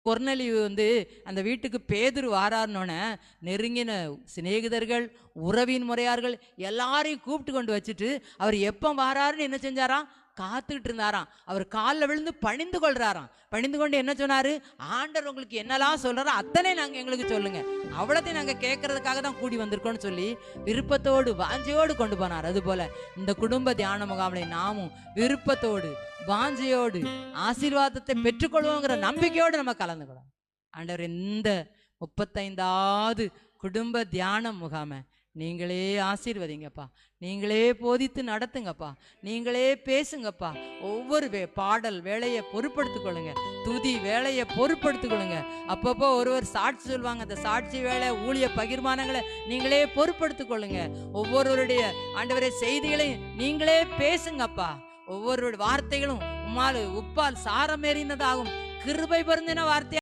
கொர்நேலியு அந்த வீட்டுக்கு பேதுரு வாராருன்னொன்னே நெருங்கின சிநேகிதர்கள், உறவின் முறையார்கள் எல்லாரையும் கூப்பிட்டு கொண்டு வச்சுட்டு அவர் எப்போ வாராருன்னு என்ன செஞ்சாராம்? காத்துக்கிட்டு இருந்தாராம். அவர் காலில் விழுந்து பணிந்து கொள்றாராம். பணிந்து கொண்டு என்ன சொன்னாரு? ஆண்டவர் உங்களுக்கு என்னெல்லாம் சொல்றாரோ அத்தனை எங்களுக்கு சொல்லுங்க, அவ்வளோத்தையும் நாங்கள் கேட்கறதுக்காக தான் கூடி வந்திருக்கோம்னு சொல்லி விருப்பத்தோடு வாஞ்சையோடு கொண்டு போனார். அதுபோல இந்த குடும்ப தியான முகாமிலே நாமும் விருப்பத்தோடு வாஞ்சையோடு ஆசீர்வாதத்தை பெற்றுக்கொள்வோங்கிற நம்பிக்கையோடு நம்ம கலந்துக்கலாம். ஆண்டவர் இந்த 35வது குடும்ப தியான முகாமை நீங்களே ஆசீர்வதிங்கப்பா, நீங்களே போதித்து நடத்துங்கப்பா, நீங்களே பேசுங்கப்பா. ஒவ்வொரு பாடல் வேலையை பொறுப்படுத்திக் கொள்ளுங்க, துதி வேலையை பொறுப்படுத்திக் கொள்ளுங்க. அப்பப்போ ஒருவர் சாட்சி சொல்லுவாங்க, அந்த சாட்சி வேலை ஊழிய பகிர்மானங்களை நீங்களே பொறுப்படுத்திக் கொள்ளுங்க. ஒவ்வொருவருடைய ஆண்டவரே செய்திகளை நீங்களே பேசுங்கப்பா. ஒவ்வொரு வார்த்தைகளும் உம்மால் உப்பால் சாரம் ஏறினதாகும், கிருபை பொருந்தின வார்த்தை